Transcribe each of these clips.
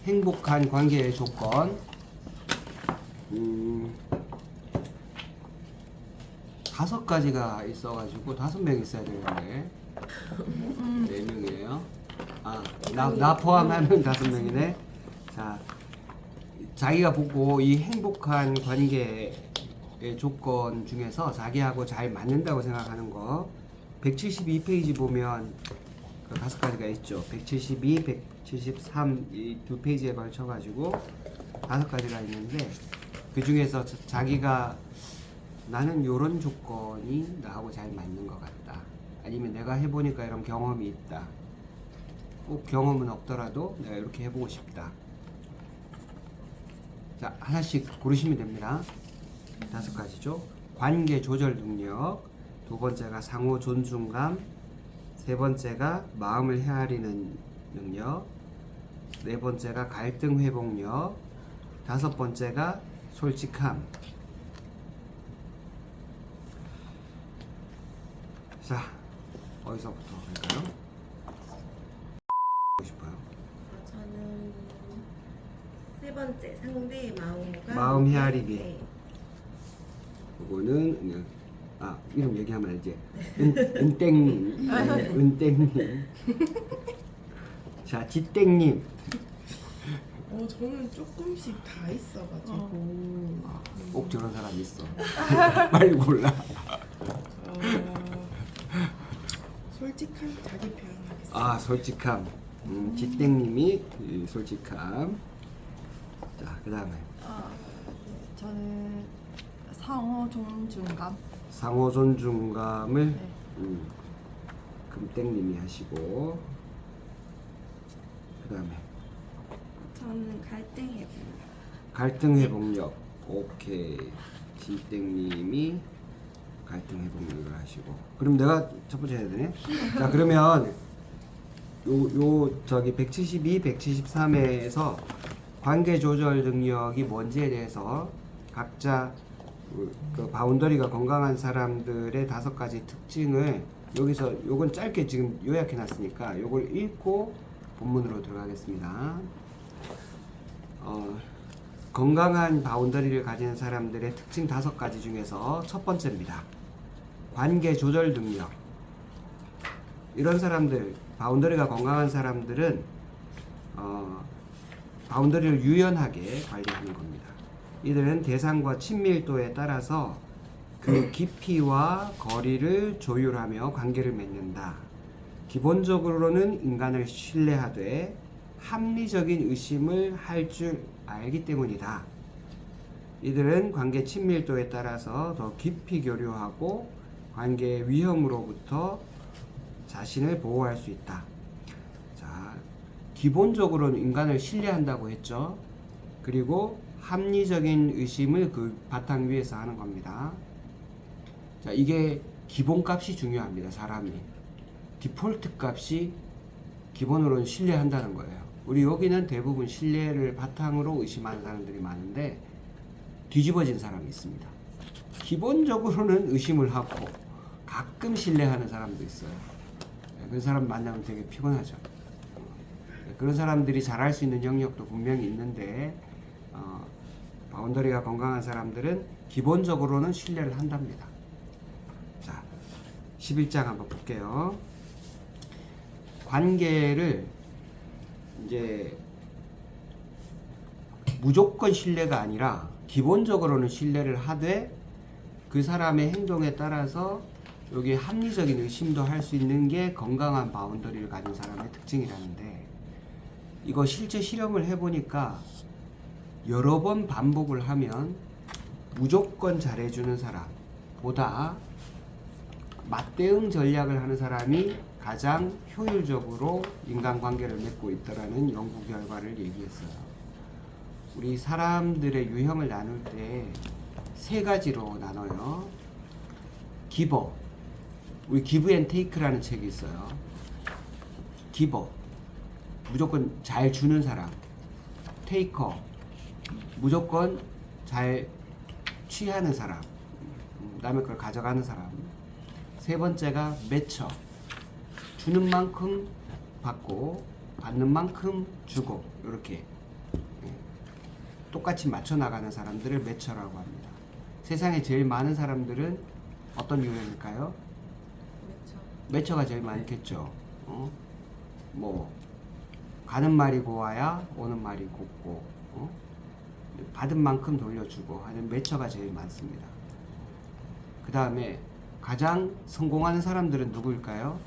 행복한 관계의 조건. 다섯 가지가 있어가지고 5명 있어야 되는데 4명이에요. 나 포함하면 5명이네. 자, 자기가 보고 이 행복한 관계의 조건 중에서 자기하고 잘 맞는다고 생각하는 거 172페이지 보면 그 5가지가 있죠. 172, 173 이 2페이지에 걸쳐가지고 5가지가 있는데 그 중에서 자기가 나는 요런 조건이 나하고 잘 맞는 것 같다. 아니면 내가 해보니까 이런 경험이 있다. 꼭 경험은 없더라도 내가 이렇게 해보고 싶다. 자, 하나씩 고르시면 됩니다. 5가지죠. 관계 조절 능력, 2번째가 상호 존중감, 3번째가 마음을 헤아리는 능력, 4번째가 갈등 회복력, 5번째가 솔직함. 자, 어디서부터 할까요? 보고 싶어요. 저는 3번째 상대의 마음과 마음 헤아리기. 네. 이거는 그냥 이름 얘기하면 알지. 은땡님, 은땡님. 자, 지땡님. 저는 조금씩 다 있어가지고 꼭 저런 사람 있어. 빨리 골라. 솔직한 자기 표현하겠습니다. 솔직함. 지땡님이 솔직함. 자, 그 다음에 저는 상호 존중감. 상호 존중감을 네. 금땡님이 하시고, 그 다음에 저는 갈등 회복. 갈등 회복력. 오케이. 지땡님이 갈등 회복력을 하시고. 그럼 내가 첫 번째 해야 되네. 자, 그러면 저기 172, 173에서 관계 조절 능력이 뭔지에 대해서 각자 그 바운더리가 건강한 사람들의 5가지 특징을 여기서 요건 짧게 지금 요약해 놨으니까 요걸 읽고 본문으로 들어가겠습니다. 건강한 바운더리를 가진 사람들의 특징 5가지 중에서 첫 번째입니다. 관계 조절 능력. 이런 사람들, 바운더리가 건강한 사람들은 바운더리를 유연하게 관리하는 겁니다. 이들은 대상과 친밀도에 따라서 그 깊이와 거리를 조율하며 관계를 맺는다. 기본적으로는 인간을 신뢰하되 합리적인 의심을 할 줄 알기 때문이다. 이들은 관계 친밀도에 따라서 더 깊이 교류하고 관계의 위험으로부터 자신을 보호할 수 있다. 자, 기본적으로는 인간을 신뢰한다고 했죠. 그리고 합리적인 의심을 그 바탕 위에서 하는 겁니다. 자, 이게 기본값이 중요합니다. 사람이 디폴트 값이 기본으로는 신뢰한다는 거예요. 우리 여기는 대부분 신뢰를 바탕으로 의심하는 사람들이 많은데 뒤집어진 사람이 있습니다. 기본적으로는 의심을 하고 가끔 신뢰하는 사람도 있어요. 그런 사람 만나면 되게 피곤하죠. 그런 사람들이 잘할 수 있는 영역도 분명히 있는데 바운더리가 건강한 사람들은 기본적으로는 신뢰를 한답니다. 자, 11장 한번 볼게요. 관계를 이제 무조건 신뢰가 아니라 기본적으로는 신뢰를 하되 그 사람의 행동에 따라서 여기 합리적인 의심도 할 수 있는 게 건강한 바운더리를 가진 사람의 특징이라는데, 이거 실제 실험을 해보니까 여러 번 반복을 하면 무조건 잘해주는 사람보다 맞대응 전략을 하는 사람이 가장 효율적으로 인간관계를 맺고 있다라는 연구 결과를 얘기했어요. 우리 사람들의 유형을 나눌 때 3가지로 나눠요. 기버, 우리 기브 앤 테이크라는 책이 있어요. 기버, 무조건 잘 주는 사람. 테이커, 무조건 잘 취하는 사람, 남의 걸 가져가는 사람. 3번째가 매처, 주는 만큼 받고 받는 만큼 주고, 이렇게 똑같이 맞춰 나가는 사람들을 매처라고 합니다. 세상에 제일 많은 사람들은 어떤 유형일까요? 그렇죠. 매처가 제일 많겠죠. 뭐 가는 말이 고와야 오는 말이 곱고, 받은 만큼 돌려주고 하는 매처가 제일 많습니다. 그 다음에 가장 성공하는 사람들은 누구일까요?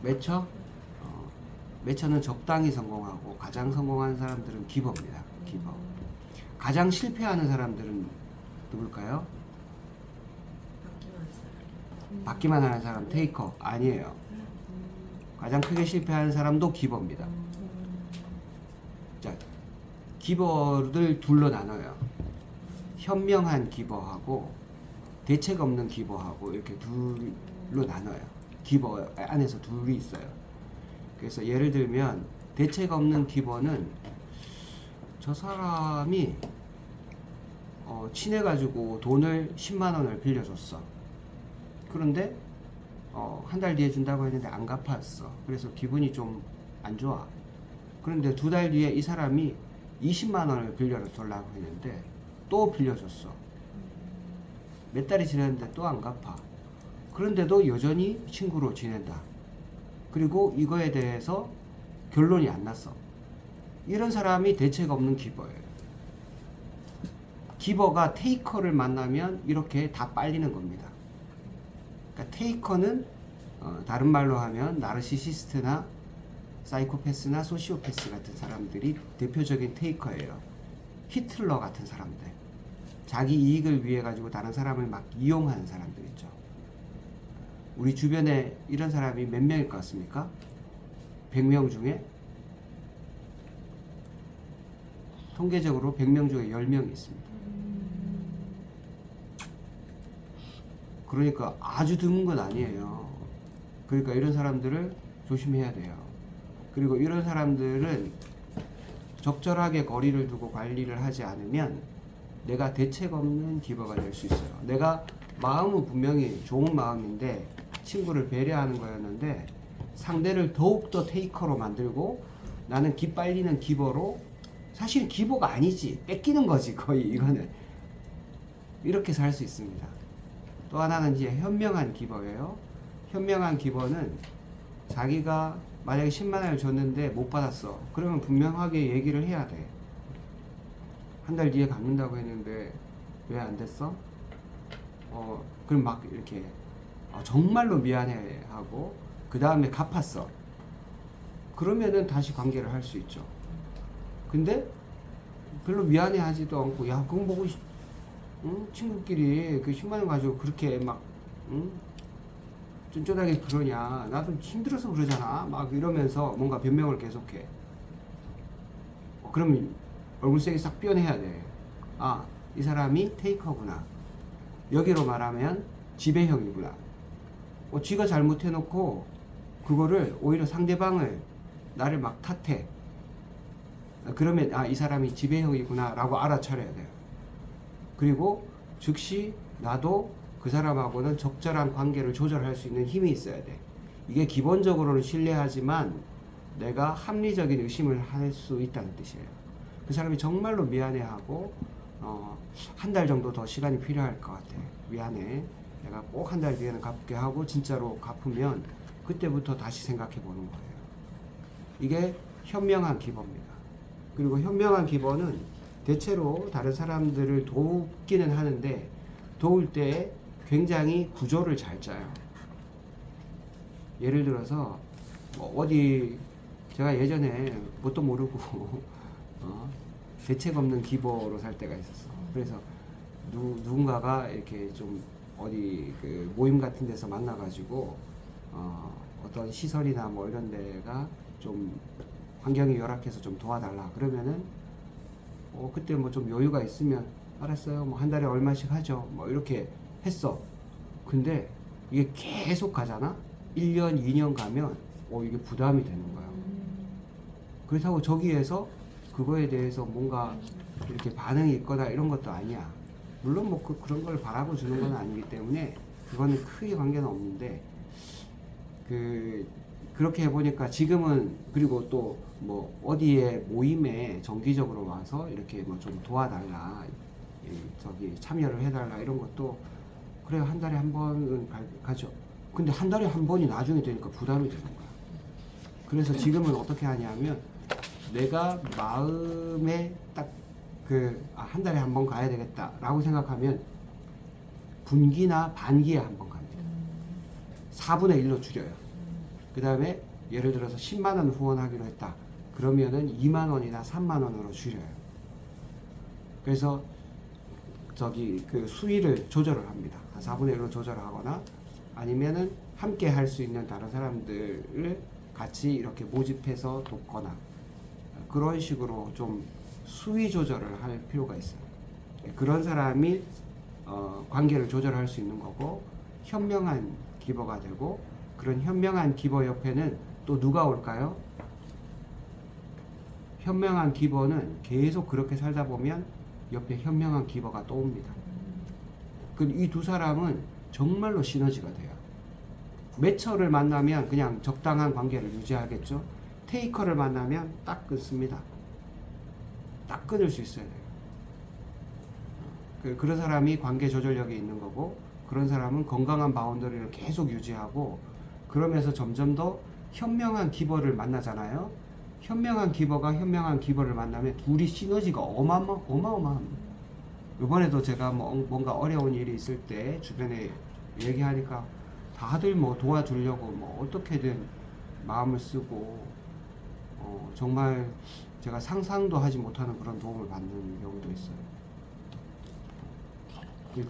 매처? 매처는 적당히 성공하고 가장 성공하는 사람들은 기버입니다. 기버. 가장 실패하는 사람들은 누굴까요? 받기만 한 사람. 받기만 하는 사람 테이커 아니에요. 가장 크게 실패하는 사람도 기버입니다. 자, 기버를 둘로 나눠요. 현명한 기버하고 대책 없는 기버하고 이렇게 둘로 나눠요. 기버 안에서 둘이 있어요. 그래서 예를 들면 대책 없는 기버는 저 사람이 친해가지고 돈을 10만 원을 빌려줬어. 그런데 한 달 뒤에 준다고 했는데 안 갚았어. 그래서 기분이 좀 안 좋아. 그런데 2달 뒤에 이 사람이 20만 원을 빌려달라고 했는데 또 빌려줬어. 몇 달이 지났는데 또 안 갚아. 그런데도 여전히 친구로 지낸다. 그리고 이거에 대해서 결론이 안 났어. 이런 사람이 대책 없는 기버예요. 기버가 테이커를 만나면 이렇게 다 빨리는 겁니다. 그러니까 테이커는 다른 말로 하면 나르시시스트나 사이코패스나 소시오패스 같은 사람들이 대표적인 테이커예요. 히틀러 같은 사람들. 자기 이익을 위해 가지고 다른 사람을 막 이용하는 사람들 있죠. 우리 주변에 이런 사람이 몇 명일 것 같습니까? 100명 중에 통계적으로 100명 중에 10명이 있습니다. 그러니까 아주 드문 건 아니에요. 그러니까 이런 사람들을 조심해야 돼요. 그리고 이런 사람들은 적절하게 거리를 두고 관리를 하지 않으면 내가 대책 없는 기버가 될 수 있어요. 내가 마음은 분명히 좋은 마음인데 친구를 배려하는 거였는데 상대를 더욱더 테이커로 만들고 나는 기빨리는 기버로, 사실 기버가 아니지, 뺏기는 거지 거의. 이거는 이렇게 살 수 있습니다. 또 하나는 이제 현명한 기버예요. 현명한 기버는 자기가 만약에 10만 원을 줬는데 못 받았어. 그러면 분명하게 얘기를 해야 돼. 한 달 뒤에 갚는다고 했는데 왜 안 됐어? 그럼 막 이렇게 정말로 미안해 하고 그 다음에 갚았어. 그러면은 다시 관계를 할 수 있죠. 근데 별로 미안해 하지도 않고, 야, 그거 보고 응? 친구끼리 그 10만 원 가지고 그렇게 막 응? 쫀쫀하게 그러냐, 나도 힘들어서 그러잖아, 막 이러면서 뭔가 변명을 계속해. 그러면 얼굴색이 싹 변해야 돼. 아, 이 사람이 테이커구나. 여기로 말하면 지배형이구나. 쥐가 잘못해놓고 그거를 오히려 상대방을, 나를 막 탓해. 그러면 이 사람이 지배형이구나 라고 알아차려야 돼요. 그리고 즉시 나도 그 사람하고는 적절한 관계를 조절할 수 있는 힘이 있어야 돼. 이게 기본적으로는 신뢰하지만 내가 합리적인 의심을 할 수 있다는 뜻이에요. 그 사람이 정말로 미안해하고 한 달 정도 더 시간이 필요할 것 같아. 미안해. 내가 꼭 한 달 뒤에는 갚게 하고 진짜로 갚으면 그때부터 다시 생각해 보는 거예요. 이게 현명한 기버입니다. 그리고 현명한 기버는 대체로 다른 사람들을 돕기는 하는데 도울 때 굉장히 구조를 잘 짜요. 예를 들어서 어디 제가 예전에 뭣도 모르고 대책 없는 기버로 살 때가 있었어. 그래서 누군가가 이렇게 좀 어디 그 모임 같은 데서 만나가지고 어떤 시설이나 뭐 이런 데가 좀 환경이 열악해서 좀 도와달라 그러면은 그때 뭐 좀 여유가 있으면 알았어요, 뭐 한 달에 얼마씩 하죠, 뭐 이렇게 했어. 근데 이게 계속 가잖아. 1년 2년 가면 이게 부담이 되는 거야. 그렇다고 저기에서 그거에 대해서 뭔가 이렇게 반응이 있거나 이런 것도 아니야. 물론 뭐 그런 걸 바라고 주는 건 아니기 때문에 그거는 크게 관계는 없는데 그 그렇게 해보니까 지금은 그리고 또 뭐 어디에 모임에 정기적으로 와서 이렇게 뭐 좀 도와달라, 저기 참여를 해달라 이런 것도 그래 한 달에 한 번은 가죠. 근데 한 달에 한 번이 나중에 되니까 부담이 되는 거야. 그래서 지금은 어떻게 하냐면 내가 마음에 딱 한 달에 한 번 가야 되겠다라고 생각하면 분기나 반기에 한 번 갑니다. 4분의 1로 줄여요. 그 다음에 예를 들어서 10만 원 후원하기로 했다. 그러면은 2만 원이나 3만 원으로 줄여요. 그래서 저기 그 수위를 조절을 합니다. 한 4분의 1로 조절을 하거나 아니면은 함께 할 수 있는 다른 사람들을 같이 이렇게 모집해서 돕거나 그런 식으로 좀 수위 조절을 할 필요가 있어요. 그런 사람이 관계를 조절할 수 있는 거고 현명한 기버가 되고 그런 현명한 기버 옆에는 또 누가 올까요? 현명한 기버는 계속 그렇게 살다 보면 옆에 현명한 기버가 또 옵니다. 이 두 사람은 정말로 시너지가 돼요. 매처를 만나면 그냥 적당한 관계를 유지하겠죠. 테이커를 만나면 딱 끊습니다. 딱 끊을 수 있어야 돼요. 그런 사람이 관계 조절력이 있는 거고 그런 사람은 건강한 바운더리를 계속 유지하고 그러면서 점점 더 현명한 기버를 만나잖아요. 현명한 기버가 현명한 기버를 만나면 둘이 시너지가 어마어마합니다. 이번에도 제가 뭔가 어려운 일이 있을 때 주변에 얘기하니까 다들 뭐 도와주려고 뭐 어떻게든 마음을 쓰고 정말 제가 상상도 하지 못하는 그런 도움을 받는 경우도 있어요.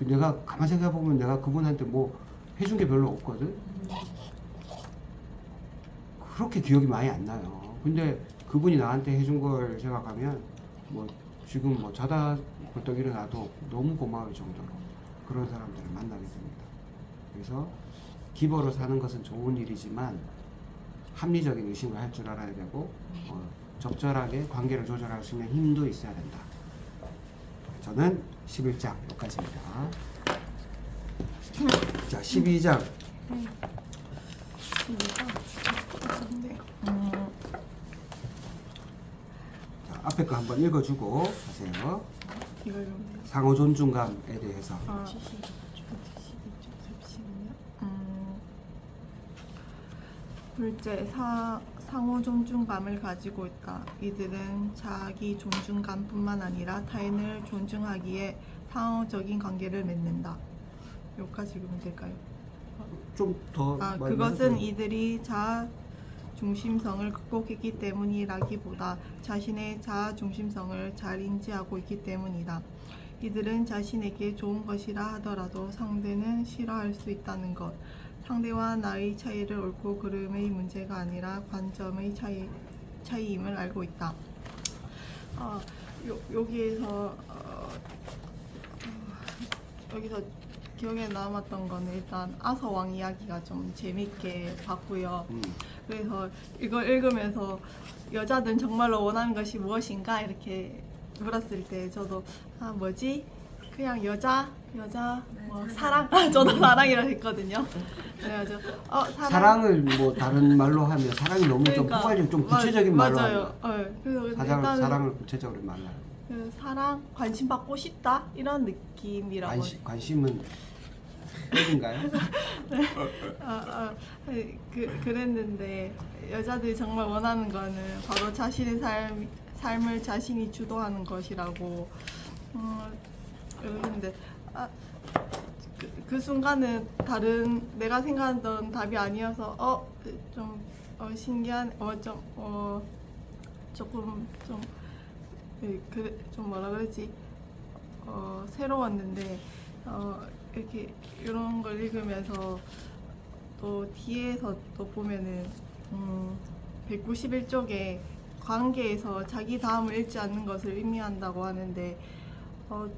내가 가만히 생각해보면 내가 그분한테 뭐 해준 게 별로 없거든. 그렇게 기억이 많이 안 나요. 근데 그분이 나한테 해준 걸 생각하면 뭐 지금 뭐 자다 벌떡 일어나도 너무 고마울 정도로 그런 사람들을 만나게 됩니다. 그래서 기버로 사는 것은 좋은 일이지만 합리적인 의심을 할 줄 알아야 되고 적절하게 관계를 조절할 수 있는 힘도 있어야 된다. 저는 11장 여기까지입니다. 자, 12장. 자, 앞에 거 한번 읽어주고 가세요. 이걸 상호 존중감에 대해서. 둘째, 상호 존중감을 가지고 있다. 이들은 자기 존중감뿐만 아니라 타인을 존중하기에 상호적인 관계를 맺는다. 여기까지 읽으면 될까요? 좀 더 그것은 이들이 자아 중심성을 극복했기 때문이라기보다 자신의 자아 중심성을 잘 인지하고 있기 때문이다. 이들은 자신에게 좋은 것이라 하더라도 상대는 싫어할 수 있다는 것, 상대와 나의 차이를 옳고 그름의 문제가 아니라 관점의 차이임을 알고 있다. 여기서 기억에 남았던 거는 일단 아서왕 이야기가 좀 재밌게 봤고요. 그래서 이걸 읽으면서 여자들은 정말로 원하는 것이 무엇인가 이렇게 물었을 때 저도 뭐지? 그냥 여자 뭐 사랑 저도 사랑이라 했거든요. 그래가지고 사랑을 뭐 다른 말로 하면 사랑이 너무 좀 그러니까, 폭발적 좀 구체적인 말로 맞아요. 하면 그래서 사랑을 구체적으로 말하는. 사랑 관심 받고 싶다 이런 느낌이라고. 관심은 뜻인가요? 그랬는데 여자들이 정말 원하는 거는 바로 자신의 삶을 자신이 주도하는 것이라고. 그런데 그 순간은 다른 내가 생각했던 답이 아니어서 좀 신기한 조금 좀 뭐라 그러지 새로웠는데 이렇게 이런 걸 읽으면서 또 뒤에서 또 보면은 191쪽에 관계에서 자기 다음을 읽지 않는 것을 의미한다고 하는데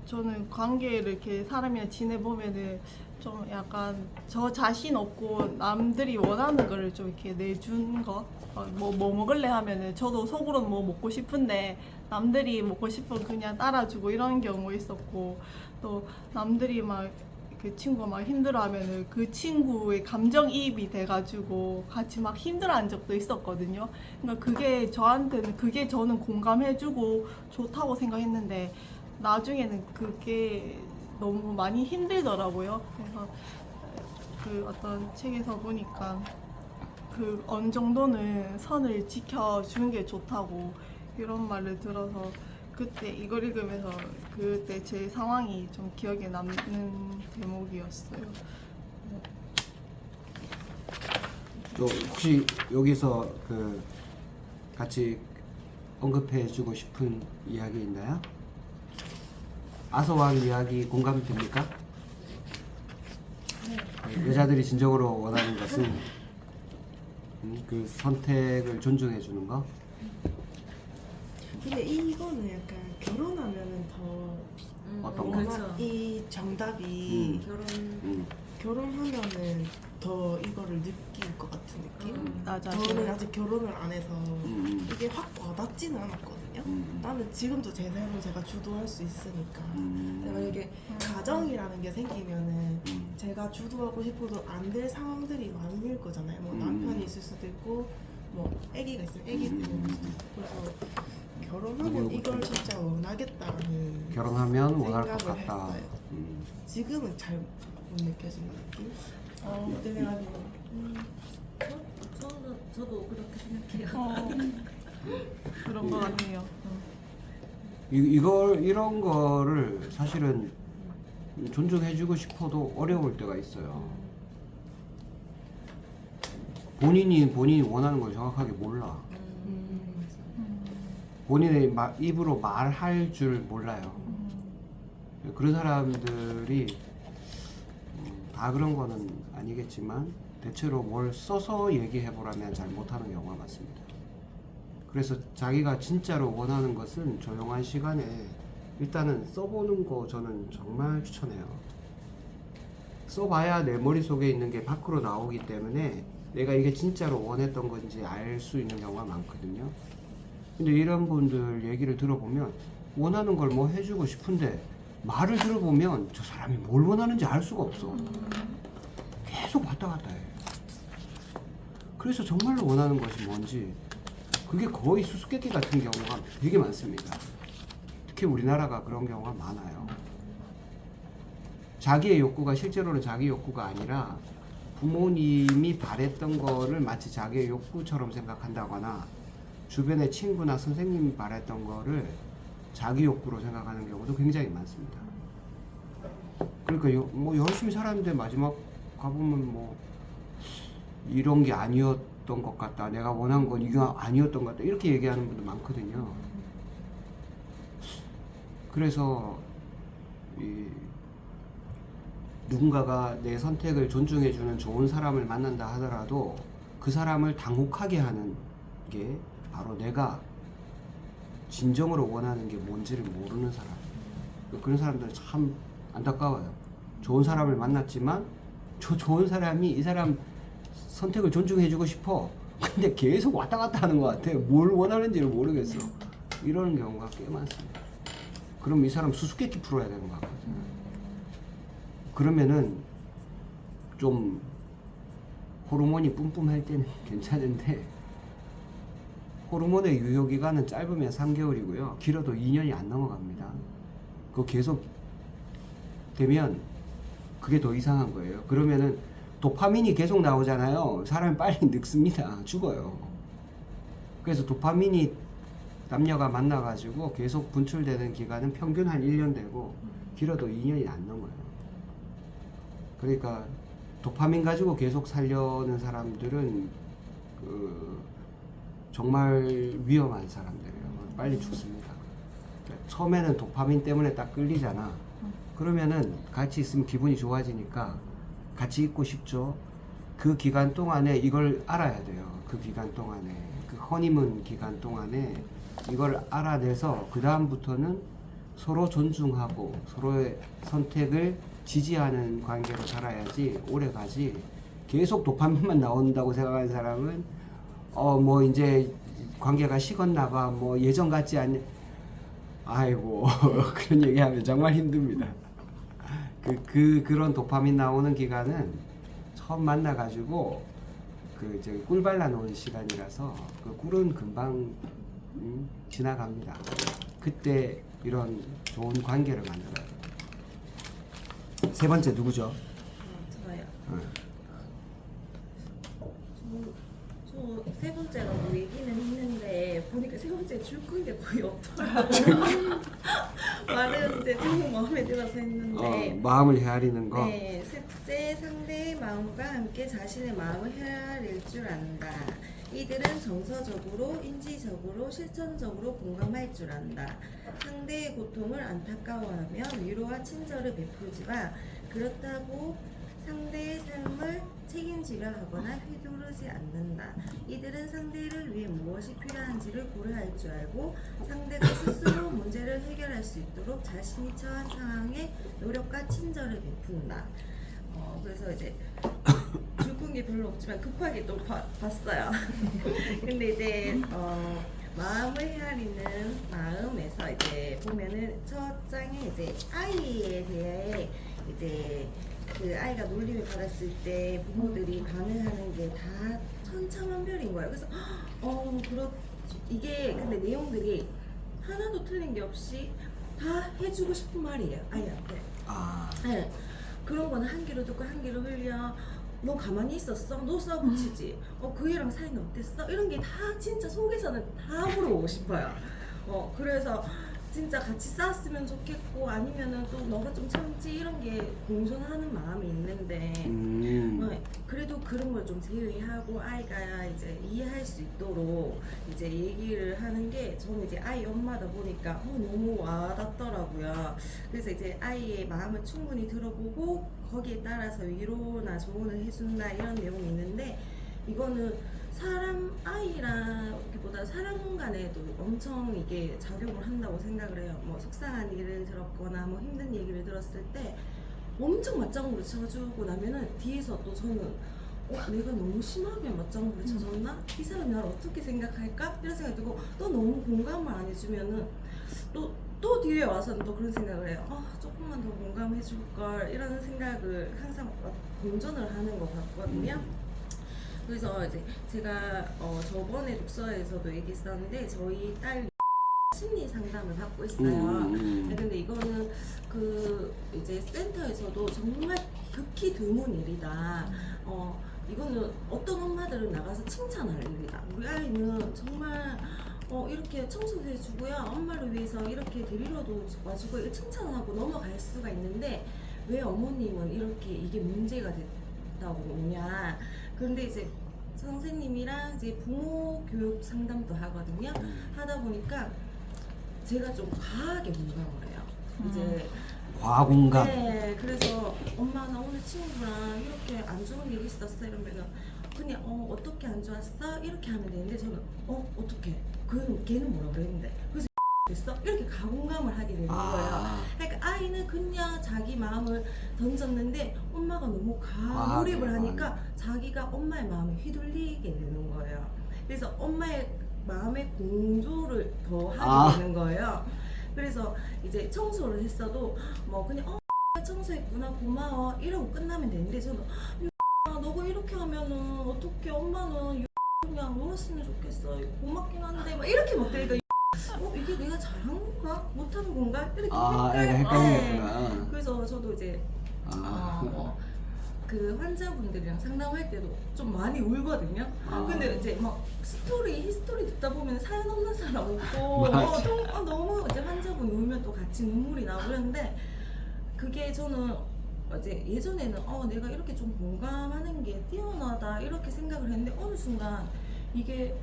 저는 관계를 이렇게 사람이랑 지내보면은 좀 약간 저 자신 없고 남들이 원하는 거를 좀 이렇게 내준 거. 뭐 먹을래 하면은 저도 속으로는 뭐 먹고 싶은데 남들이 먹고 싶으면 그냥 따라주고 이런 경우 있었고 또 남들이 막 그 친구가 막 힘들어하면은 그 친구의 감정이입이 돼가지고 같이 막 힘들어한 적도 있었거든요. 그러니까 그게 저한테는 그게 저는 공감해주고 좋다고 생각했는데 나중에는 그게 너무 많이 힘들더라고요. 그래서 그 어떤 책에서 보니까 그 어느 정도는 선을 지켜주는 게 좋다고 이런 말을 들어서 그때 이걸 읽으면서 그때 제 상황이 좀 기억에 남는 대목이었어요. 또 혹시 여기서 그 같이 언급해주고 싶은 이야기 있나요? 아서왕 이야기 공감이 됩니까? 여자들이 진정으로 원하는 것은 그 선택을 존중해 주는 거. 근데 이거는 약간 결혼하면은 더 어떤 거? 그렇죠. 이 정답이 결혼 결혼하면은 더 이거를 느낄 것 같은 느낌? 맞아. 저는 아직 결혼을 안 해서 음. 이게 확 와닿지는 않았거든요. 음. 나는 지금도 제 삶을 제가 주도할 수 있으니까. 근데 만약에 가정이라는 게 생기면은 제가 주도하고 싶어도 안 될 상황들이 많을 거잖아요. 뭐 남편이 있을 수도 있고, 뭐 아기가 있으면 아기 때문일 수도 있고. 그래서 결혼하면 이걸 진짜 원하겠다는 결혼하면 원할 것 생각을 같다. 했어요. 지금은 잘 못 느껴지는 느낌? 때문에 가지고 저도 그렇게 생각해요. 그런 것 같네요. 이런 거를 사실은 존중해주고 싶어도 어려울 때가 있어요. 본인이 원하는 걸 정확하게 몰라. 본인의 입으로 말할 줄 몰라요. 그런 사람들이 다 그런 거는 아니겠지만 대체로 뭘 써서 얘기해보라면 잘 못하는 경우가 많습니다. 그래서 자기가 진짜로 원하는 것은 조용한 시간에 일단은 써보는 거 저는 정말 추천해요. 써봐야 내 머릿속에 있는 게 밖으로 나오기 때문에 내가 이게 진짜로 원했던 건지 알 수 있는 경우가 많거든요. 근데 이런 분들 얘기를 들어보면 원하는 걸 뭐 해주고 싶은데 말을 들어보면 저 사람이 뭘 원하는지 알 수가 없어. 계속 왔다 갔다 해. 그래서 정말로 원하는 것이 뭔지 그게 거의 수수께끼 같은 경우가 되게 많습니다. 특히 우리나라가 그런 경우가 많아요. 자기의 욕구가 실제로는 자기 욕구가 아니라 부모님이 바랬던 거를 마치 자기의 욕구처럼 생각한다거나 주변의 친구나 선생님이 바랬던 거를 자기 욕구로 생각하는 경우도 굉장히 많습니다. 그러니까 뭐 열심히 살았는데 마지막 가보면 뭐 이런 게 아니었던 것 같다. 내가 원한 건 이게 아니었던 것 같다. 이렇게 얘기하는 분도 많거든요. 그래서 누군가가 내 선택을 존중해주는 좋은 사람을 만난다 하더라도 그 사람을 당혹하게 하는 게 바로 내가 진정으로 원하는 게 뭔지를 모르는 사람. 그런 사람들은 참 안타까워요. 좋은 사람을 만났지만 저 좋은 사람이 이 사람 선택을 존중해주고 싶어. 근데 계속 왔다 갔다 하는 것 같아. 뭘 원하는지를 모르겠어. 이러는 경우가 꽤 많습니다. 그럼 이 사람 수수께끼 풀어야 되는 것 같거든요. 그러면은 좀 호르몬이 뿜뿜할 때는 괜찮은데 호르몬의 유효기간은 짧으면 3개월이고요. 길어도 2년이 안 넘어갑니다. 그거 계속 되면 그게 더 이상한 거예요. 그러면은 도파민이 계속 나오잖아요. 사람이 빨리 늙습니다. 죽어요. 그래서 도파민이 남녀가 만나가지고 계속 분출되는 기간은 평균 한 1년 되고 길어도 2년이 안 넘어요. 그러니까 도파민 가지고 계속 살려는 사람들은 정말 위험한 사람들이에요. 빨리 죽습니다. 처음에는 도파민 때문에 딱 끌리잖아. 그러면은 같이 있으면 기분이 좋아지니까 같이 있고 싶죠. 그 기간 동안에 이걸 알아야 돼요. 그 기간 동안에, 그 허니문 기간 동안에 이걸 알아내서 그 다음부터는 서로 존중하고 서로의 선택을 지지하는 관계로 살아야지 오래 가지. 계속 도파민만 나온다고 생각하는 사람은 뭐 이제 관계가 식었나 봐. 뭐 예전 같지 않냐. 아이고 그런 얘기하면 정말 힘듭니다. 그런 도파민 나오는 기간은 처음 만나가지고 그 저기 꿀 발라 놓은 시간이라서 그 꿀은 금방 지나갑니다. 그때 이런 좋은 관계를 만들어야 돼요. 세 번째 누구죠? 저요. 어. 저 세 번째라고 얘기는 했는데 보니까 세 번째 줄 건 게 거의 없더라고요. 말은 이제 너무 마음에 들어서 했는데 마음을 헤아리는 거. 네, 셋째 상대의 마음과 함께 자신의 마음을 헤아릴 줄 안다. 이들은 정서적으로, 인지적으로, 실천적으로 공감할 줄 안다. 상대의 고통을 안타까워하며 위로와 친절을 베풀지만 그렇다고 상대의 삶을 책임지려 하거나 휘두르지 않는다. 이들은 상대를 위해 무엇이 필요한지를 고려할 줄 알고 상대가 스스로 문제를 해결할 수 있도록 자신이 처한 상황에 노력과 친절을 베푼다. 그래서 이제 죽은 게 별로 없지만 급하게 또 봤어요. 근데 이제 마음을 헤아리는 마음에서 이제 보면은 첫 장에 이제 아이에 대해 이제 그 아이가 놀림을 받았을 때 부모들이 반응하는 게 다 천차만별인 거예요. 그래서 이게 근데 내용들이 하나도 틀린 게 없이 다 해주고 싶은 말이에요, 아이한테. 네. 그런 거는 한 귀로 듣고 한 귀로 흘려. 너 가만히 있었어? 너 싸붙이지? 그 애랑 사이는 어땠어? 이런 게 다 진짜 속에서는 다 물어보고 싶어요. 그래서 진짜 같이 싸웠으면 좋겠고 아니면은 또 너가 좀 참지 이런 게 공존하는 마음이 있는데 그래도 그런 걸 좀 제외하고 아이가 이제 이해할 수 있도록 이제 얘기를 하는 게 저는 이제 아이 엄마다 보니까 너무 와닿더라고요. 그래서 이제 아이의 마음을 충분히 들어보고 거기에 따라서 위로나 조언을 해준다 이런 내용이 있는데 이거는 사람 아이라기보다 사람 간에도 엄청 이게 작용을 한다고 생각을 해요. 뭐 속상한 일을 들었거나 뭐 힘든 얘기를 들었을 때 엄청 맞장구를 쳐주고 나면은 뒤에서 또 저는 내가 너무 심하게 맞장구를 쳐줬나? 이 사람이 나를 어떻게 생각할까? 이런 생각이 들고 또 너무 공감을 안 해주면은 또 뒤에 와서는 또 그런 생각을 해요. 조금만 더 공감해 줄걸 이런 생각을 항상 공존을 하는 것 같거든요. 그래서 이제 제가 저번에 독서에서도 얘기했었는데 저희 딸 심리 상담을 받고 있어요. 근데 이거는 그 이제 센터에서도 정말 극히 드문 일이다. 이거는 어떤 엄마들은 나가서 칭찬할 일이다. 우리 아이는 정말 이렇게 청소도 해주고요. 엄마를 위해서 이렇게 데리러도 와주고 칭찬하고 넘어갈 수가 있는데 왜 어머님은 이렇게 이게 문제가 됐다고 오냐. 그런데 이제 선생님이랑 이제 부모 교육 상담도 하거든요. 하다 보니까 제가 좀 과하게 공감을 해요. 이제 과공감. 네, 그래서 엄마 나 오늘 친구랑 이렇게 안 좋은 일 있었어 이러면은 그냥 어떻게 안 좋았어 이렇게 하면 되는데 저는 어떻게 걔는 뭐라 그랬는데 그래서 됐어 이렇게 가공감을 하게 되는 거예요. 그러니까 아이는 그냥 자기 마음을 던졌는데 엄마가 너무 몰입을 하니까 자기가 엄마의 마음에 휘둘리게 되는 거예요. 그래서 엄마의 마음의 공조를 더 하게 되는 거예요. 그래서 이제 청소를 했어도 뭐 그냥 청소했구나 고마워 이러고 끝나면 되는데 저는 너가 이렇게 하면은 어떻게 엄마는 그냥 놀았으면 좋겠어 고맙긴 한데 막 이렇게 막 되니까 이게 내가 잘한 건가 못한 건가 이렇게 헷갈리겠구나. 그래서 저도 이제 그 환자분들이랑 상담할 때도 좀 많이 울거든요. 근데 이제 막 히스토리 듣다 보면 사연 없는 사람 없고 너무 이제 환자분 울면 또 같이 눈물이 나고 그러는데 그게 저는 이제 예전에는 내가 이렇게 좀 공감하는 게 뛰어나다 이렇게 생각을 했는데 어느 순간 이게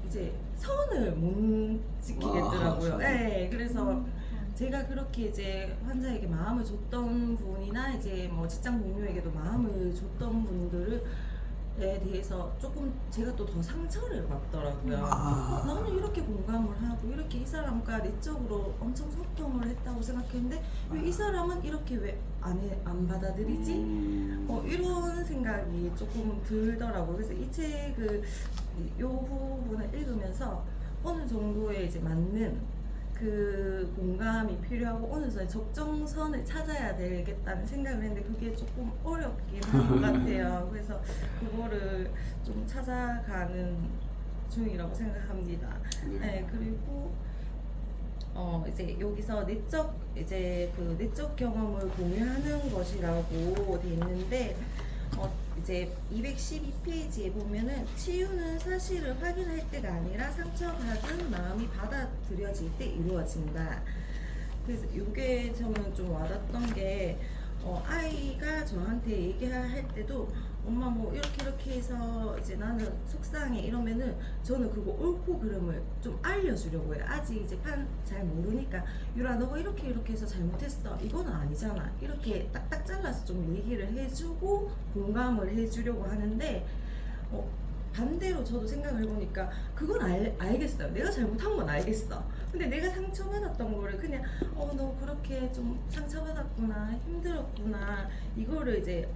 이제 선을 못 지키겠더라고요. 네, 그래서 제가 그렇게 이제 환자에게 마음을 줬던 분이나 이제 뭐 직장 동료에게도 마음을 줬던 분들에 대해서 조금 제가 또 더 상처를 받더라고요. 나는 이렇게 공감을 하고 이렇게 이 사람과 내적으로 엄청 소통을 했다고 생각했는데 왜 이 사람은 이렇게 왜 안 받아들이지? 이런 생각이 조금 들더라고요. 그래서 이 책을 이 부분을 읽으면서 어느 정도의 이제 맞는 그 공감이 필요하고 어느 선에 적정선을 찾아야 되겠다는 생각을 했는데 그게 조금 어렵긴 한 것 같아요. 그래서 그거를 좀 찾아가는 중이라고 생각합니다. 네, 그리고 이제 여기서 내적 경험을 공유하는 것이라고 돼 있는데 이제 212페이지에 보면은 치유는 사실을 확인할 때가 아니라 상처받은 마음이 받아들여질 때 이루어진다. 그래서 이게 저는 좀 와닿던 게 아이가 저한테 얘기할 때도 엄마 뭐 이렇게 해서 이제 나는 속상해 이러면은 저는 그거 옳고 그름을 좀 알려주려고 해요. 아직 이제 잘 모르니까 유라 너가 이렇게 해서 잘못했어 이거는 아니잖아 이렇게 딱딱 잘라서 좀 얘기를 해주고 공감을 해주려고 하는데 반대로 저도 생각을 해보니까 그건 알겠어요. 내가 잘못한 건 알겠어. 근데 내가 상처받았던 거를 그냥 너 그렇게 좀 상처받았구나 힘들었구나 이거를 이제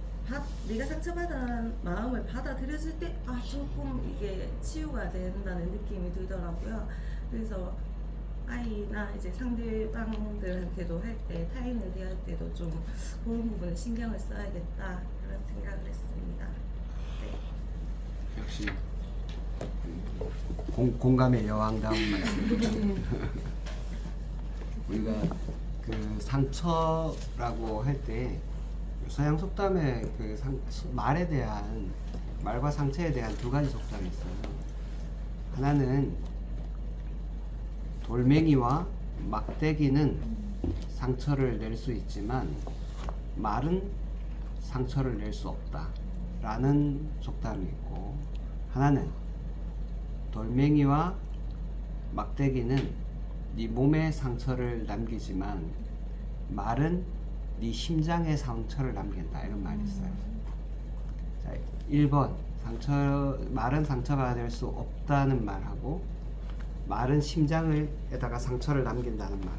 내가 상처받은 마음을 받아들여줄 때 조금 이게 치유가 된다는 느낌이 들더라고요. 그래서 아이나 이제 상대방들한테도 할 때 타인을 대할 때도 좀 그런 부분에 신경을 써야겠다 그런 생각을 했습니다. 네. 역시 공감의 여왕다운 말씀. 우리가 그 상처라고 할 때 서양 속담에 그 말에 대한 말과 상처에 대한 두 가지 속담이 있어요. 하나는 돌멩이와 막대기는 상처를 낼 수 있지만 말은 상처를 낼 수 없다 라는 속담이 있고, 하나는 돌멩이와 막대기는 네 몸에 상처를 남기지만 말은 네 심장에 상처를 남긴다 이런 말이 있어요. 자, 1번 말은 상처가 될 수 없다는 말하고 말은 심장에다가 상처를 남긴다는 말,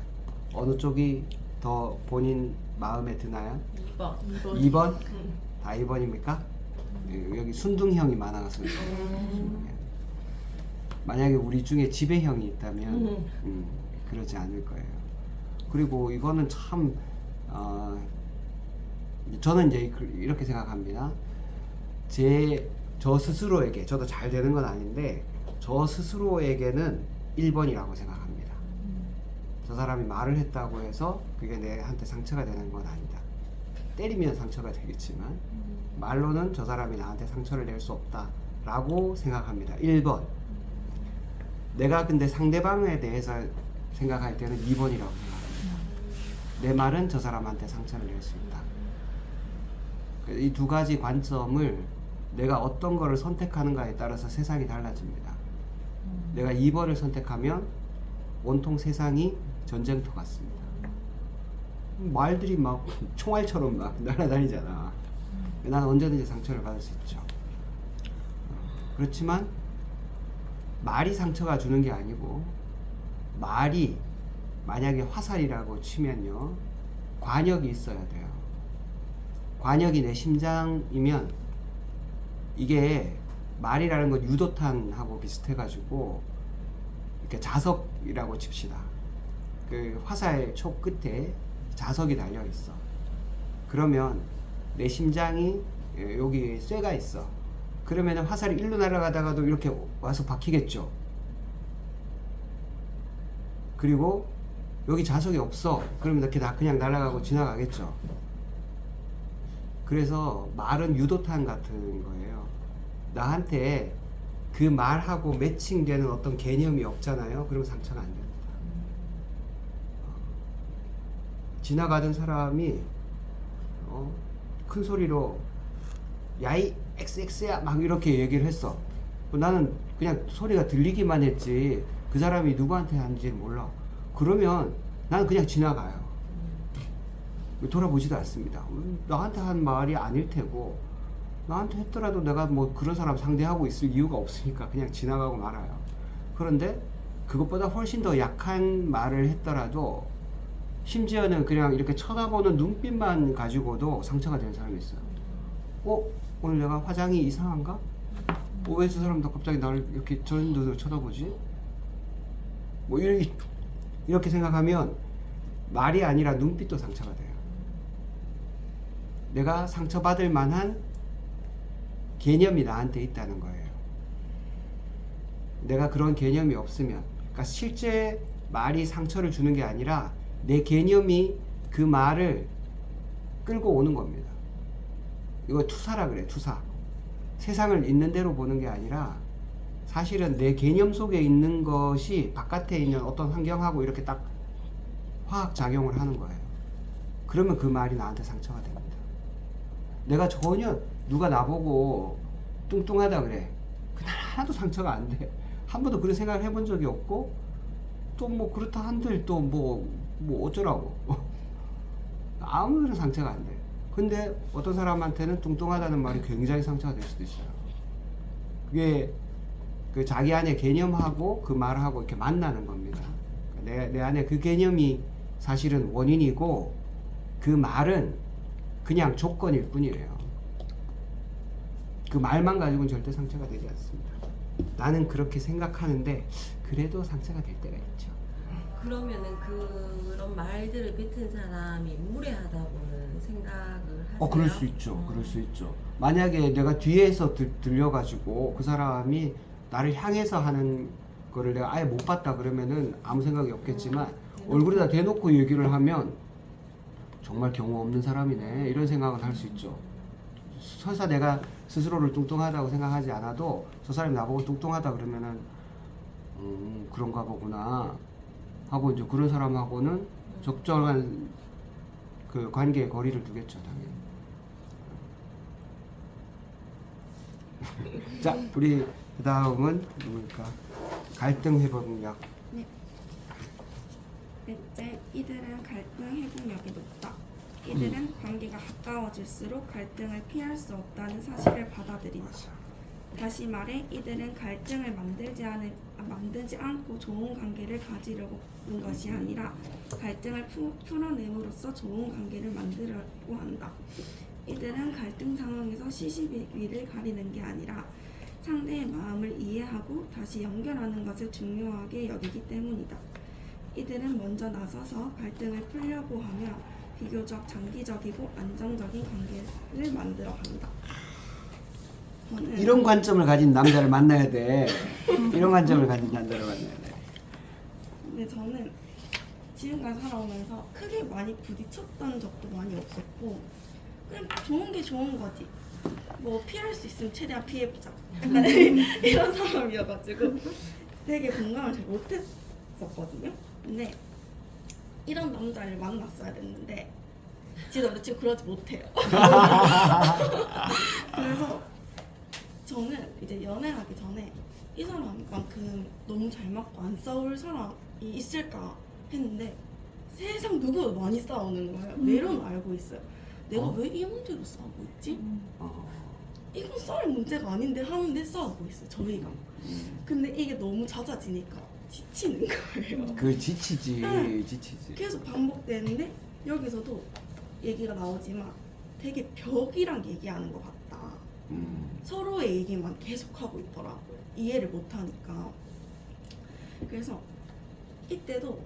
어느 쪽이 더 본인 마음에 드나요? 2번. 2번? 다 2번입니까? 여기 순둥형이 많아서 만약에 우리 중에 지배형이 있다면 그러지 않을 거예요. 그리고 이거는 참 저는 이제 이렇게 생각합니다. 저 스스로에게, 저도 잘 되는 건 아닌데 저 스스로에게는 1번이라고 생각합니다. 저 사람이 말을 했다고 해서 그게 내한테 상처가 되는 건 아니다. 때리면 상처가 되겠지만 말로는 저 사람이 나한테 상처를 낼 수 없다 라고 생각합니다. 1번. 내가 근데 상대방에 대해서 생각할 때는 2번이라고 생각합니다. 내 말은 저 사람한테 상처를 낼 수 있다. 이 두 가지 관점을 내가 어떤 거를 선택하는가에 따라서 세상이 달라집니다. 내가 2번을 선택하면 온통 세상이 전쟁터 같습니다. 말들이 막 총알처럼 막 날아다니잖아. 나는 언제든지 상처를 받을 수 있죠. 그렇지만 말이 상처가 주는 게 아니고, 말이 만약에 화살이라고 치면요, 관역이 있어야 돼요. 관역이 내 심장이면, 이게 말이라는 건 유도탄하고 비슷해가지고 이렇게 자석이라고 칩시다. 그 화살 촉 끝에 자석이 달려 있어. 그러면 내 심장이 여기 쇠가 있어. 그러면 화살이 일로 날아가다가도 이렇게 와서 박히겠죠. 그리고 여기 자석이 없어. 그러면 이렇게 다 그냥 날아가고 지나가겠죠. 그래서 말은 유도탄 같은 거예요. 나한테 그 말하고 매칭되는 어떤 개념이 없잖아요. 그럼 상처가 안 됩니다. 지나가던 사람이 큰 소리로 야이 XX야 막 이렇게 얘기를 했어. 나는 그냥 소리가 들리기만 했지 그 사람이 누구한테 하는지 몰라. 그러면 나는 그냥 지나가요. 돌아보지도 않습니다. 나한테 한 말이 아닐 테고, 나한테 했더라도 내가 뭐 그런 사람 상대하고 있을 이유가 없으니까 그냥 지나가고 말아요. 그런데 그것보다 훨씬 더 약한 말을 했더라도, 심지어는 그냥 이렇게 쳐다보는 눈빛만 가지고도 상처가 되는 사람이 있어요. 오늘 내가 화장이 이상한가? 왜 저 사람도 갑자기 나를 이렇게 저런 눈으로 쳐다보지? 뭐 이렇게 생각하면 말이 아니라 눈빛도 상처가 돼요. 내가 상처받을 만한 개념이 나한테 있다는 거예요. 내가 그런 개념이 없으면, 그러니까 실제 말이 상처를 주는 게 아니라 내 개념이 그 말을 끌고 오는 겁니다. 이거 투사라 그래, 투사. 세상을 있는 대로 보는 게 아니라 사실은 내 개념 속에 있는 것이 바깥에 있는 어떤 환경하고 이렇게 딱 화학작용을 하는 거예요. 그러면 그 말이 나한테 상처가 됩니다. 내가 전혀 누가 나보고 뚱뚱하다 그래. 그날 하나도 상처가 안 돼. 한 번도 그런 생각을 해본 적이 없고, 또 뭐 그렇다 한들 또 뭐 어쩌라고. 아무런 상처가 안 돼. 근데 어떤 사람한테는 뚱뚱하다는 말이 굉장히 상처가 될 수도 있어요. 그게 그 자기 안에 개념하고 그 말하고 이렇게 만나는 겁니다. 내 안에 그 개념이 사실은 원인이고 그 말은 그냥 조건일 뿐이에요. 그 말만 가지고는 절대 상처가 되지 않습니다. 나는 그렇게 생각하는데 그래도 상처가 될 때가 있죠. 그러면은 그런 말들을 뱉은 사람이 무례하다고는 생각을 하세요? 그럴 수 있죠. 그럴 수 있죠. 만약에 내가 뒤에서 들려가지고 그 사람이 나를 향해서 하는 거를 내가 아예 못 봤다 그러면은 아무 생각이 없겠지만 얼굴에다 대놓고 얘기를 하면 정말 경우 없는 사람이네 이런 생각은 할 수 있죠. 설사 내가 스스로를 뚱뚱하다고 생각하지 않아도 저 사람이 나보고 뚱뚱하다 그러면은 그런가 보구나 하고 이제 그런 사람하고는 적절한 그 관계의 거리를 두겠죠, 당연히. 자, 우리 그 다음은 누굴까? 갈등 회복력. 넷째, 이들은 갈등 회복력이 높다. 이들은 관계가 가까워질수록 갈등을 피할 수 없다는 사실을 받아들인다. 다시 말해, 이들은 갈등을 만들지 않고 좋은 관계를 가지려고 하는 것이 아니라 갈등을 풀어냄으로써 좋은 관계를 만들려고 한다. 이들은 갈등 상황에서 시시비비를 가리는 게 아니라 상대의 마음을 이해하고 다시 연결하는 것을 중요하게 여기기 때문이다. 이들은 먼저 나서서 갈등을 풀려고 하며 비교적 장기적이고 안정적인 관계를 만들어 간다. 이런 관점을 가진 남자를 만나야 돼. 이런 관점을 가진 남자를 만나야 돼. 근데 저는 지금까지 살아오면서 크게 많이 부딪혔던 적도 많이 없었고 그냥 좋은 게 좋은 거지. 뭐 피할 수 있으면 최대한 피해보자. 약간 이런 사람이어가지고 되게 공감을 잘 못했었거든요. 근데 이런 남자를 만났어야 됐는데 지금 그러지 못해요. 그래서 저는 이제 연애를 하기 전에 이 사람만큼 너무 잘 맞고 안 싸울 사람이 있을까 했는데 세상 누구도 많이 싸우는 거예요. 매론 알고 있어요. 내가 왜 이 문제로 싸우고 있지? 이건 싸울 문제가 아닌데 하는데 싸우고 있어요, 저희가. 근데 이게 너무 잦아지니까 지치는 거예요. 그 지치지, 네. 지치지. 계속 반복되는데 여기서도 얘기가 나오지만 되게 벽이랑 얘기하는 것 같다. 서로의 얘기만 계속하고 있더라고요. 이해를 못하니까. 그래서 이때도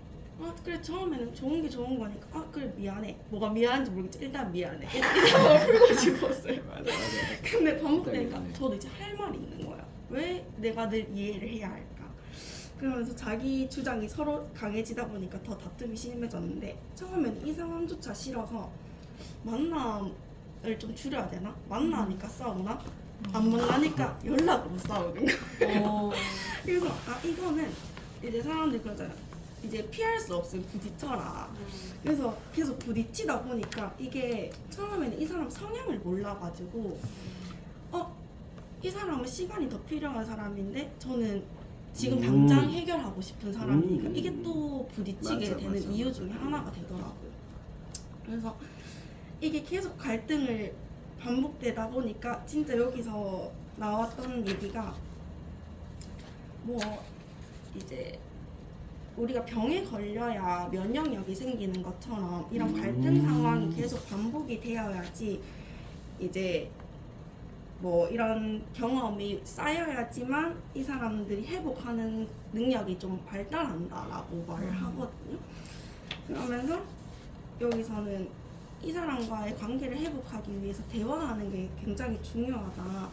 그래 처음에는 좋은 게 좋은 거니까 그래 미안해. 뭐가 미안한지 모르겠지. 일단 미안해. 이렇게 풀고 싶었어요. 맞아. 근데 반복되니까 저도 이제 할 말이 있는 거야. 왜 내가 늘 이해를 해야 할까? 그러면서 자기 주장이 서로 강해지다 보니까 더 다툼이 심해졌는데 처음에는 이 상황조차 싫어서 만남을 좀 줄여야 되나? 만나니까 싸우나? 안 만나니까 연락으로 싸우는 거예요. 그래서 이거는 이제 사람들이 그러잖아요. 이제 피할 수 없으면 부딪혀라. 그래서 계속 부딪히다 보니까 이게 처음에는 이 사람 성향을 몰라가지고 이 사람은 시간이 더 필요한 사람인데 저는 지금 당장 해결하고 싶은 사람이니까 이게 또 부딪히게 되는 맞아. 이유 중에 하나가 되더라고요. 그래서 이게 계속 갈등을 반복되다 보니까 진짜 여기서 나왔던 얘기가 뭐 이제 우리가 병에 걸려야 면역력이 생기는 것처럼 이런 갈등 상황이 계속 반복이 되어야지 이제 뭐 이런 경험이 쌓여야지만 이 사람들이 회복하는 능력이 좀 발달한다라고 말을 하거든요. 그러면서 여기서는 이 사람과의 관계를 회복하기 위해서 대화하는 게 굉장히 중요하다라고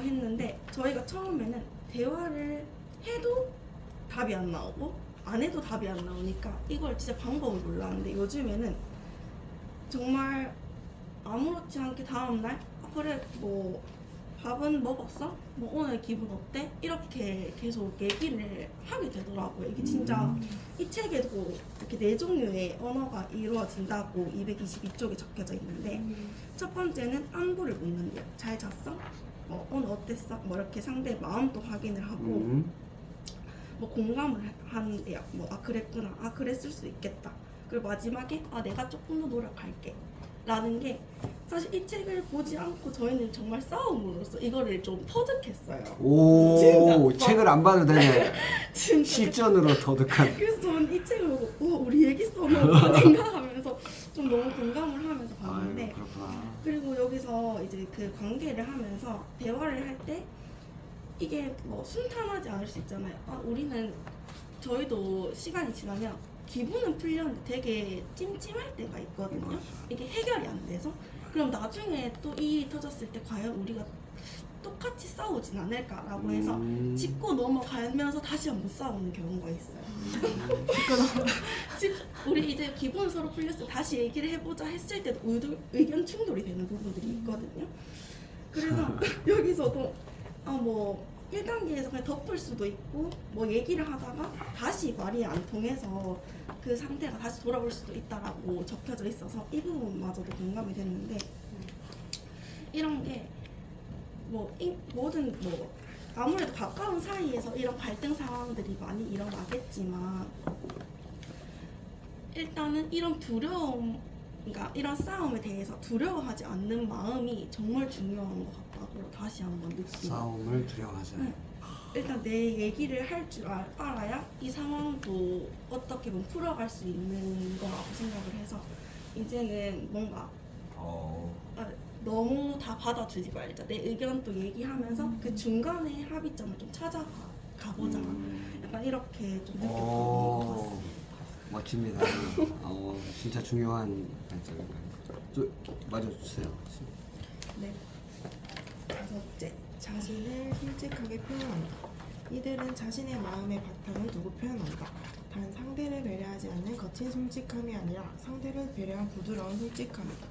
했는데 저희가 처음에는 대화를 해도 답이 안 나오고 안 해도 답이 안 나오니까 이걸 진짜 방법을 몰랐는데 요즘에는 정말 아무렇지 않게 다음날 그래 뭐 밥은 먹었어? 뭐 오늘 기분 어때? 이렇게 계속 얘기를 하게 되더라고요. 이게 진짜 이 책에도 이렇게 4종류의 언어가 이루어진다고 222쪽에 적혀져 있는데 첫 번째는 안부를 묻는데요. 잘 잤어? 뭐 오늘 어땠어? 뭐 이렇게 상대의 마음도 확인을 하고 뭐 공감을 하는데요. 뭐 아 그랬구나. 아 그랬을 수 있겠다. 그리고 마지막에 아 내가 조금 더 노력할게. 라는 게 사실 이 책을 보지 않고 저희는 정말 싸움으로써 이거를 좀 터득했어요. 오, 진짜. 책을 안 봐도 되네. 진짜. 실전으로 터득한. 그래서 저는 이 책을 보고 우리 얘기 써먹는가 하면서 좀 너무 공감을 하면서 봤는데 아유, 그렇구나. 그리고 여기서 이제 그 관계를 하면서 대화를 할 때 이게 뭐 순탄하지 않을 수 있잖아요. 아, 우리는 저희도 시간이 지나면 기분은 풀렸는데 되게 찜찜할 때가 있거든요. 맞아. 이게 해결이 안 돼서 그럼 나중에 또 일이 터졌을 때 과연 우리가 똑같이 싸우진 않을까라고 해서 짚고 넘어가면서 다시 한번 싸우는 경우가 있어요. 우리 이제 기분 서로 풀렸을 때 다시 얘기를 해보자 했을 때도 의견 충돌이 되는 부분들이 있거든요. 그래서 여기서도 뭐 1단계에서 그냥 덮을 수도 있고 뭐 얘기를 하다가 다시 말이 안 통해서 그 상태가 다시 돌아올 수도 있다라고 적혀져 있어서 이 부분마저도 공감이 됐는데 이런 게 모든 아무래도 가까운 사이에서 이런 갈등 상황들이 많이 일어나겠지만 일단은 이런 두려움, 그러니까 이런 싸움에 대해서 두려워하지 않는 마음이 정말 중요한 것 같다고 다시 한번 느끼고 싸움을 두려워하지 않아. 일단 내 얘기를 할 줄 알아야 이 상황도 어떻게 보면 풀어갈 수 있는 거라고 생각을 해서 이제는 뭔가 너무 다 받아주지 말자. 내 의견도 얘기하면서 그 중간에 합의점을 좀 찾아가보자. 약간 이렇게 좀 느꼈던 것 같습니다. 멋집니다. 진짜 중요한 발전입니다. 맞아주세요. 네. 5째, 자신을 솔직하게 표현한다. 이들은 자신의 마음의 바탕을 두고 표현한다. 단 상대를 배려하지 않는 거친 솔직함이 아니라 상대를 배려한 부드러운 솔직함이다.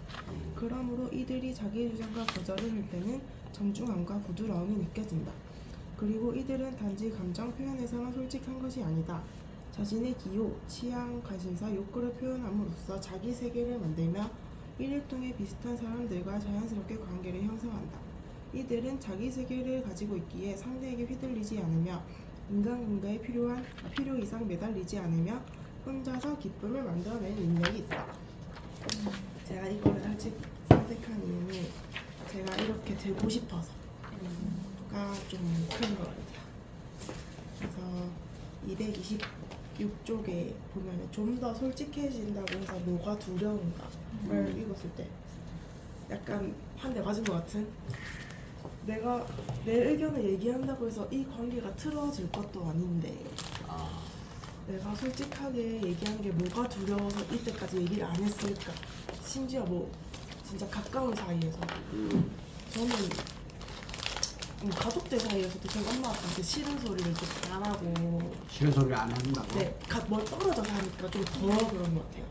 그러므로 이들이 자기 주장과 거절을 할 때는 정중함과 부드러움이 느껴진다. 그리고 이들은 단지 감정 표현에서만 솔직한 것이 아니다. 자신의 기호, 취향, 관심사, 욕구를 표현함으로써 자기 세계를 만들며 이를 통해 비슷한 사람들과 자연스럽게 관계를 형성한다. 이들은 자기 세계를 가지고 있기에 상대에게 휘둘리지 않으며 인간관계에 필요 이상 매달리지 않으며 혼자서 기쁨을 만들어낼 능력이 있다. 제가 이거를 아직 선택한 이유는 제가 이렇게 되고 싶어서가 좀 큰 것 같아요. 그래서 226쪽에 보면 좀 더 솔직해진다고 해서 뭐가 두려운가를 읽었을 때 약간 한 대 맞은 것 같은, 내가 내 의견을 얘기한다고 해서 이 관계가 틀어질 것도 아닌데 내가 솔직하게 얘기하는 게 뭐가 두려워서 이때까지 얘기를 안 했을까. 심지어 뭐 진짜 가까운 사이에서 저는 가족들 사이에서도 전 엄마 아빠한테 싫은 소리를 좀 안 하고 싫은 소리를 안 한다고? 네, 뭐 떨어져서 하니까 좀 더 그런 것 같아요.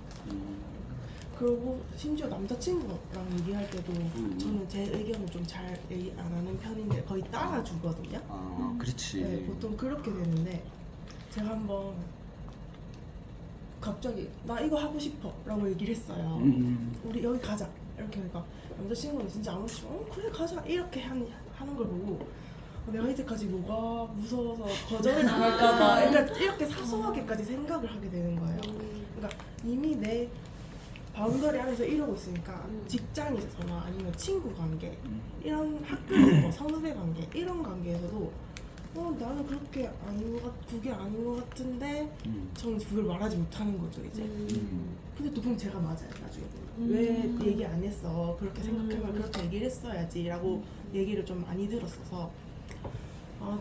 그리고 심지어 남자친구랑 얘기할 때도 저는 제 의견을 좀 잘 얘기 안 하는 편인데 거의 따라주거든요. 그렇지. 네, 보통 그렇게 되는데 제가 한번 갑자기 나 이거 하고 싶어 라고 얘기를 했어요. 우리 여기 가자 이렇게 하니까 남자친구는 진짜 아무렇지 그래 가자 이렇게 하는 걸 보고 내가 이때까지 뭐가 무서워서 거절을 당할까봐 그러니까 이렇게 사소하게까지 생각을 하게 되는 거예요. 그러니까 이미 내 바운더리 안에서 이러고 있으니까 직장에서나 아니면 친구 관계 이런 학교에서 뭐 선후배 관계 이런 관계에서도 나는 그렇게 그게 아닌 것 같은데 저는 그걸 말하지 못하는 거죠 이제. 근데 또 그럼 제가 맞아요 나중에. 왜 얘기 안 했어? 그렇게 생각하면 그렇게 얘기를 했어야지라고 얘기를 좀 많이 들었어서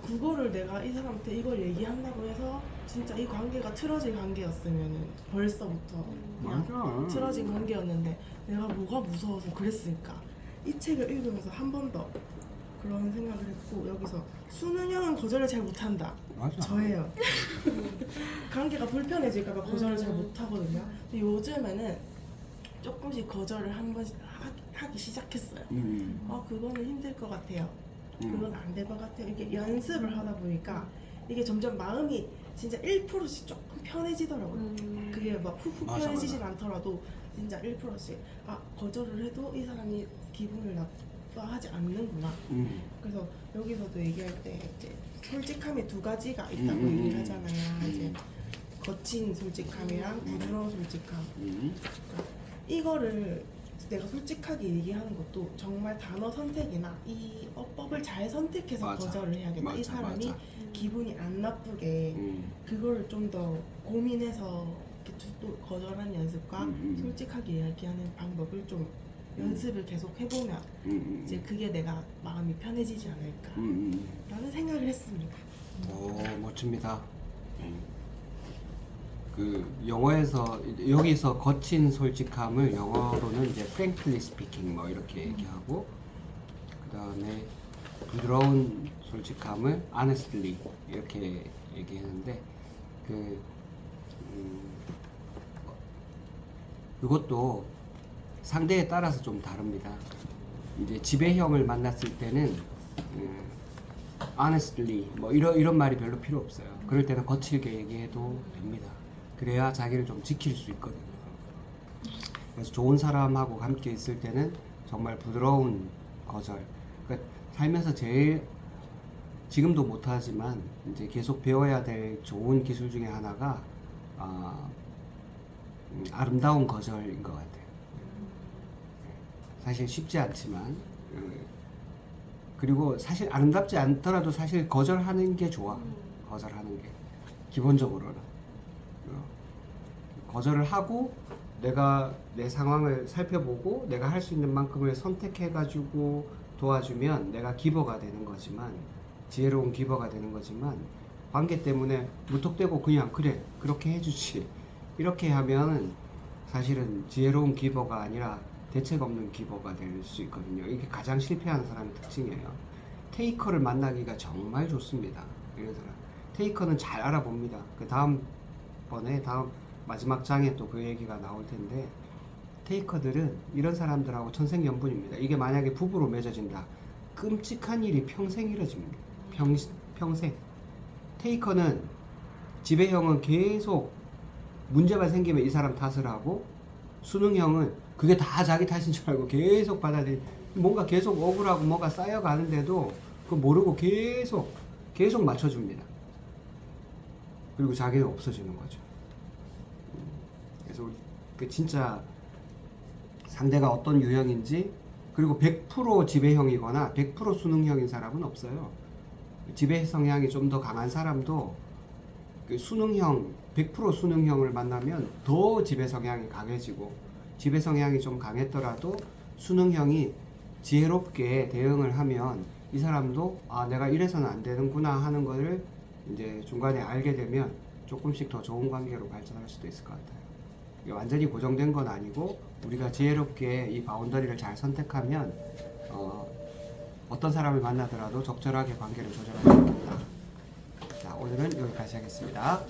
그거를 내가 이 사람한테 이걸 얘기한다고 해서 진짜 이 관계가 틀어질 관계였으면은 벌써부터 그냥 맞아. 틀어진 관계였는데 내가 뭐가 무서워서 그랬을까? 이 책을 읽으면서 한 번 더 그런 생각을 했고 여기서 수능 형은 거절을 잘 못한다. 맞아. 저예요. 관계가 불편해질까봐 거절을 잘 못하거든요. 근데 요즘에는 조금씩 거절을 한 번씩 하기 시작했어요. 그거는 힘들 것 같아요. 그건 안 될 것 같아요. 이게 연습을 하다 보니까 이게 점점 마음이 진짜 1%씩 조금 편해지더라고요. 그게 막 훅훅 맞아, 편해지진 않더라도 진짜 1%씩 거절을 해도 이 사람이 기분을 나빠하지 않는구나. 그래서 여기서도 얘기할 때 이제 솔직함이 두 가지가 있다고 얘기를 하잖아요. 이제 거친 솔직함이랑 부드러운 솔직함. 그러니까 이거를 내가 솔직하게 얘기하는 것도 정말 단어 선택이나 이 어법을 잘 선택해서 맞아. 거절을 해야겠다. 맞아, 이 사람이 맞아. 기분이 안 나쁘게 그거를 좀 더 고민해서 이렇게 또 거절하는 연습과 솔직하게 이야기하는 방법을 좀 연습을 계속 해보면 이제 그게 내가 마음이 편해지지 않을까 라는 생각을 했습니다. 오, 멋집니다. 그 영어에서 여기서 거친 솔직함을 영어로는 이제 frankly speaking 뭐 이렇게 얘기하고 그다음에 부드러운 솔직함을 honestly 이렇게 얘기하는데 그것도 상대에 따라서 좀 다릅니다. 이제 지배형을 만났을 때는 honestly 뭐 이런 말이 별로 필요 없어요. 그럴 때는 거칠게 얘기해도 됩니다. 그래야 자기를 좀 지킬 수 있거든요. 그래서 좋은 사람하고 함께 있을 때는 정말 부드러운 거절. 그러니까 살면서 제일 지금도 못하지만 이제 계속 배워야 될 좋은 기술 중에 하나가 아름다운 거절인 것 같아요. 사실 쉽지 않지만 그리고 사실 아름답지 않더라도 사실 거절하는 게 좋아. 거절하는 게 기본적으로는 거절을 하고 내가 내 상황을 살펴보고 내가 할 수 있는 만큼을 선택해 가지고 도와주면 내가 기버가 되는 거지만 지혜로운 기버가 되는 거지만 관계 때문에 무턱대고 그냥 그래 그렇게 해주지 이렇게 하면 사실은 지혜로운 기버가 아니라 대책 없는 기버가 될 수 있거든요. 이게 가장 실패하는 사람의 특징이에요. 테이커를 만나기가 정말 좋습니다. 이런 사람 테이커는 잘 알아봅니다. 그 다음 마지막 장에 또 그 얘기가 나올 텐데 테이커들은 이런 사람들하고 천생연분입니다. 이게 만약에 부부로 맺어진다. 끔찍한 일이 평생 이뤄집니다. 평생. 테이커는 지배형은 계속 문제만 생기면 이 사람 탓을 하고 수능형은 그게 다 자기 탓인 줄 알고 계속 받아들이 뭔가 계속 억울하고 뭐가 쌓여가는데도 그거 모르고 계속 맞춰줍니다. 그리고 자기는 없어지는 거죠. 그래서 그 진짜 상대가 어떤 유형인지 그리고 100% 지배형이거나 100% 수능형인 사람은 없어요. 지배 성향이 좀 더 강한 사람도 그 수능형 100% 수능형을 만나면 더 지배 성향이 강해지고 지배 성향이 좀 강했더라도 수능형이 지혜롭게 대응을 하면 이 사람도 내가 이래서는 안 되는구나 하는 거를 이제 중간에 알게 되면 조금씩 더 좋은 관계로 발전할 수도 있을 것 같아요. 이게 완전히 고정된 건 아니고 우리가 지혜롭게 이 바운더리를 잘 선택하면 어떤 사람을 만나더라도 적절하게 관계를 조절할 수 있겠다. 자, 오늘은 여기까지 하겠습니다.